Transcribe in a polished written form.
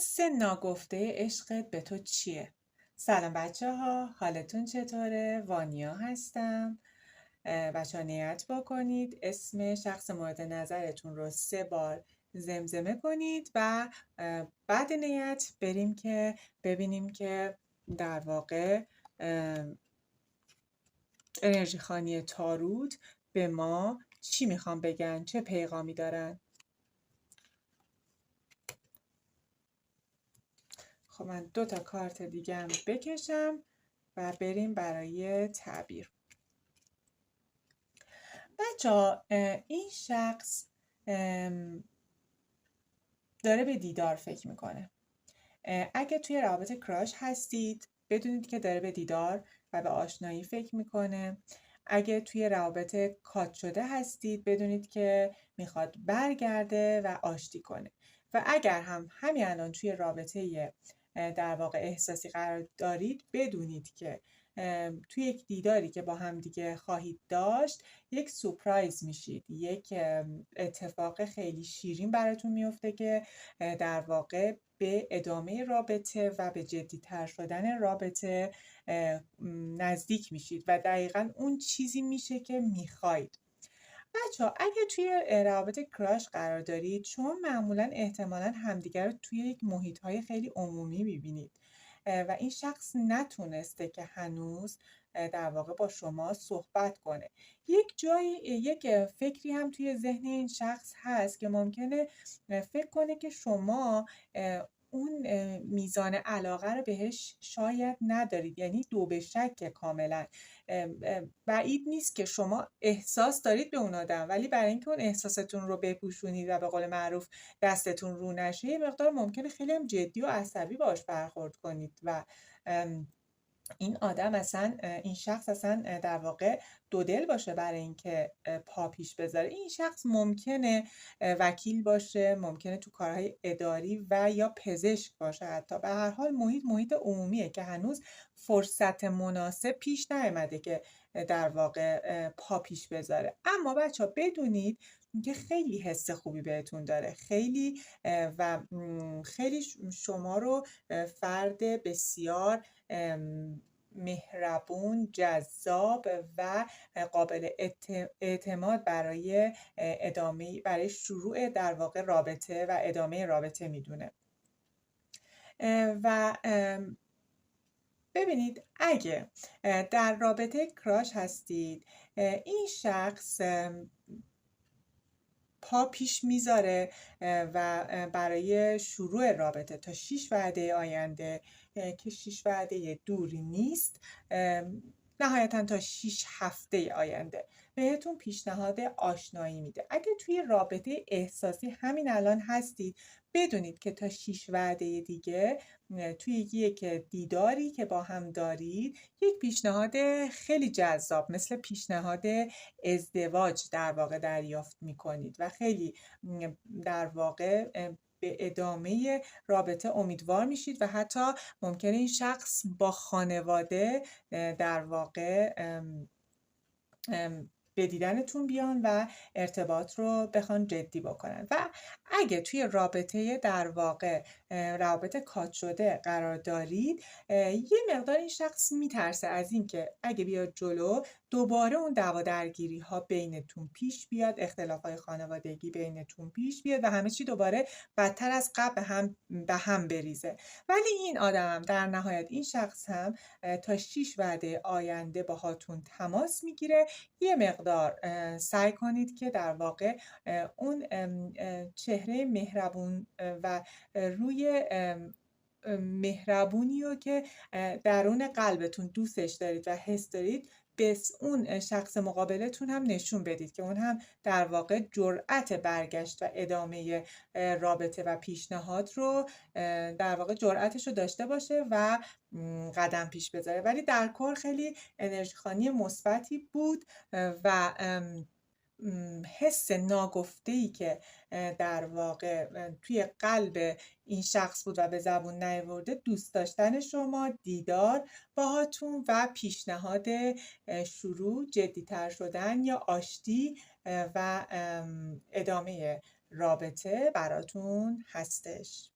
حس ناگفته عشقت به تو چیه؟ سلام بچه ها، حالتون چطوره؟ وانیا هستم. بچه ها نیت بکنید اسم شخص مورد نظرتون رو 3 بار زمزمه کنید و بعد نیت بریم که ببینیم که در واقع انرژی خانی تاروت به ما چی میخوان بگن، چه پیغامی دارن. خب من 2 تا کارت دیگه هم بکشم و بریم برای تعبیر. بچه‌ها این شخص داره به دیدار فکر میکنه. اگه توی رابطه کراش هستید بدونید که داره به دیدار و به آشنایی فکر میکنه. اگه توی رابطه کات شده هستید بدونید که میخواد برگرده و آشتی کنه. و اگر هم همین الان توی رابطه در واقع احساسی قرار دارید بدونید که توی یک دیداری که با هم دیگه خواهید داشت یک سورپرایز میشید، یک اتفاق خیلی شیرین براتون میفته که در واقع به ادامه رابطه و به جدی‌تر شدن رابطه نزدیک میشید و دقیقاً اون چیزی میشه که میخواید. بچه‌ها اگه توی رابطه کراش قرار دارید شما معمولاً احتمالاً همدیگر رو توی یک محیط‌های خیلی عمومی میبینید و این شخص نتونسته که هنوز در واقع با شما صحبت کنه. یک فکری هم توی ذهن این شخص هست که ممکنه فکر کنه که شما اون میزان علاقه رو بهش شاید ندارید، یعنی 2 به شک کاملا. بعید نیست که شما احساس دارید به اون آدم ولی برای اینکه اون احساستون رو بپوشونید و به قول معروف دستتون رو نشه یه مقدار ممکنه خیلی هم جدی و عصبی باش برخورد کنید و این آدم اصلا این شخص اصلا در واقع دودل باشه برای اینکه پا پیش بذاره. این شخص ممکنه وکیل باشه، ممکنه تو کارهای اداری و یا پزشک باشه، حتی به هر حال محیط عمومیه که هنوز فرصت مناسب پیش نیامده که در واقع پا پیش بذاره. اما بچه‌ها بدونید که خیلی حس خوبی بهتون داره، خیلی و خیلی شما رو فرد بسیار مهربون، جذاب و قابل اعتماد برای برای شروع در واقع رابطه و ادامه رابطه میدونه. و ببینید اگه در رابطه کراش هستید این شخص پا پیش میذاره و برای شروع رابطه تا 6 وعده آینده که 6 وعده دوری نیست، نهایتا تا 6 هفته آینده بهتون پیشنهاد آشنایی میده. اگه توی رابطه احساسی همین الان هستید بدونید که تا 6 وعده دیگه توی یک دیداری که با هم دارید یک پیشنهاد خیلی جذاب مثل پیشنهاد ازدواج در واقع دریافت میکنید و خیلی در واقع به ادامه رابطه امیدوار میشید و حتی ممکنه این شخص با خانواده در واقع به دیدنتون بیان و ارتباط رو بخوان جدی بکنن. و اگه توی رابطه در واقع رابطه کات شده قرار دارید یه مقدار این شخص میترسه از این که اگه بیاد جلو دوباره اون دعوا درگیری ها بینتون پیش بیاد، اختلاف های خانوادگی بینتون پیش بیاد و همه چی دوباره بدتر از قبل به هم بریزه. ولی این آدم در نهایت این شخص هم تا 6 وعده آینده باهاتون تماس میگیره. یه مقدار سعی کنید که در واقع اون چهره مهربون و روی مهربونی رو که درون قلبتون دوستش دارید و حس دارید به اون شخص مقابلتون هم نشون بدید که اون هم در واقع جرأت برگشت و ادامه رابطه و پیشنهاد رو در واقع جرأتش رو داشته باشه و قدم پیش بذاره. ولی در کل خیلی انرژی خانی مثبتی بود و حس ناگفته‌ای که در واقع توی قلب این شخص بود و به زبون نیاورده دوست داشتن شما، دیدار باهاتون و پیشنهاد شروع، جدی‌تر شدن یا آشتی و ادامه رابطه براتون هستش.